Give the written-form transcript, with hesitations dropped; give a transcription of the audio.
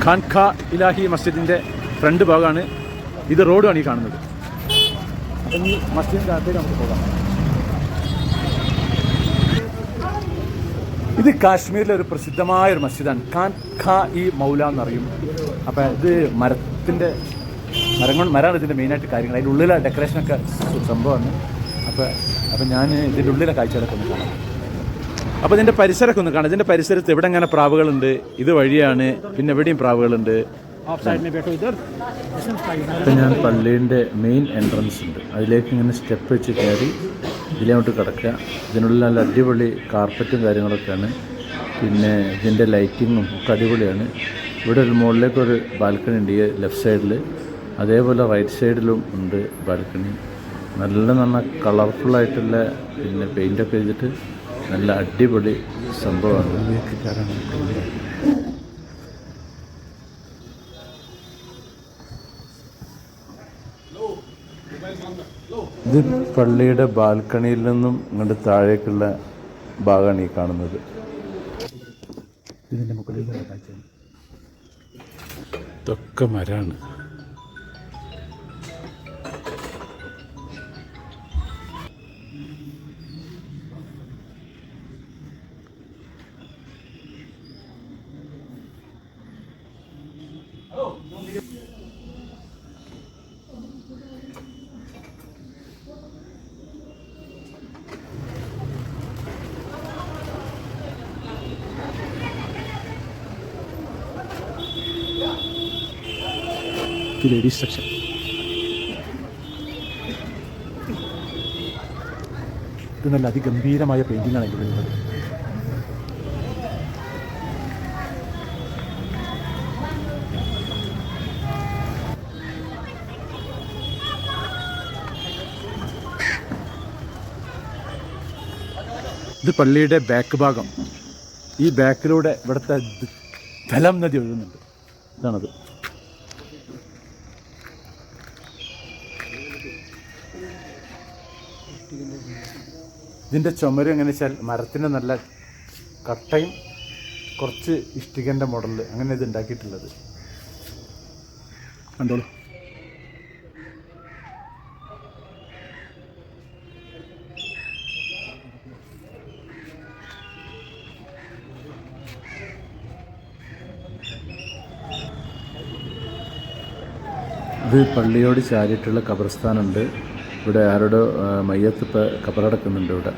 ഖാൻഖാ ഇലാഹി മസ്ജിദിൻ്റെ front ഭാഗമാണ് ഇത്. റോഡാണ് ഈ കാണുന്നത്. അപ്പം ഈ മസ്ജിദിൻ്റെ അകത്തേക്ക് നമുക്ക് പോകാം. ഇത് കാശ്മീരിലെ ഒരു പ്രസിദ്ധമായ ഒരു മസ്ജിദാണ്. ഖാൻഖാ ഇ മൗല എന്നറിയും. അപ്പം ഇത് മരമാണ് ഇതിൻ്റെ മെയിനായിട്ട് കാര്യങ്ങൾ. അതിൻ്റെ ഉള്ളിലെ ഡെക്കറേഷനൊക്കെ സംഭവമാണ്. അപ്പം ഞാൻ ഇതിൻ്റെ ഉള്ളിലെ കാഴ്ചകളൊക്കെ ഒന്ന് കാണാം. അപ്പോൾ ഇതിൻ്റെ പരിസരമൊക്കെ ഒന്ന് കാണാം. ഇതിൻ്റെ പരിസരത്ത് ഇവിടെ ഇങ്ങനെ പ്രാവുകളുണ്ട്. ഇത് വഴിയാണ്. പിന്നെ എവിടെയും പ്രാവുകളുണ്ട്. ഇപ്പം ഞാൻ പള്ളീൻ്റെ മെയിൻ എൻട്രൻസ് ഉണ്ട്. അതിലേക്ക് ഇങ്ങനെ സ്റ്റെപ്പ് വെച്ച് കയറി ഇതിലോട്ട് കിടക്കുക. ഇതിനുള്ളിൽ നല്ല അടിപൊളി കാർപ്പറ്റും കാര്യങ്ങളൊക്കെയാണ്. പിന്നെ ഇതിൻ്റെ ലൈറ്റിങ്ങും ഒക്കെ അടിപൊളിയാണ്. ഇവിടെ ഒരു മുകളിലേക്കൊരു ബാൽക്കണി ഉണ്ട് ഈ ലെഫ്റ്റ് സൈഡിൽ. അതേപോലെ റൈറ്റ് സൈഡിലും ഉണ്ട് ബാൽക്കണി. നല്ല കളർഫുള്ളായിട്ടുള്ള പിന്നെ പെയിൻ്റൊക്കെ ചെയ്തിട്ട് നല്ല അടിപൊളി സംഭവമാണ്. ഇത് പള്ളിയുടെ ബാൽക്കണിയിൽ നിന്നും ഇങ്ങോട്ട് താഴേക്കുള്ള ഭാഗമാണ് ഈ കാണുന്നത്. ഇതിൻ്റെ മുകളിലുള്ള കാഴ്ച ഇതൊക്കെ മരമാണ്. Ladies section. ഇത് നല്ല അതിഗംഭീരമായ പെയിൻറ്റിങ്ങാണ് ഇതിൽ വരുന്നത്. ഇത് പള്ളിയുടെ ബാക്ക് ഭാഗം. ഈ ബാക്കിലൂടെ ഇവിടുത്തെ ധലം നദി ഒഴുകുന്നുണ്ട്. ഇതാണത്. ഇതിൻ്റെ ചുമര് എങ്ങനെ വെച്ചാൽ മരത്തിൻ്റെ നല്ല കട്ടയും കുറച്ച് ഇഷ്ടികൻ്റെ മോഡലിൽ അങ്ങനെ ഇത് ഉണ്ടാക്കിയിട്ടുള്ളത്. കണ്ടോളൂ. ഇത് പള്ളിയോട് ചാരിയിട്ടുള്ള ഖബർസ്ഥാനുണ്ട്. ഇവിടെ ആരോടോ മയ്യത്ത് ഇപ്പോൾ ഖബറടക്കുന്നുണ്ട് ഇവിടെ.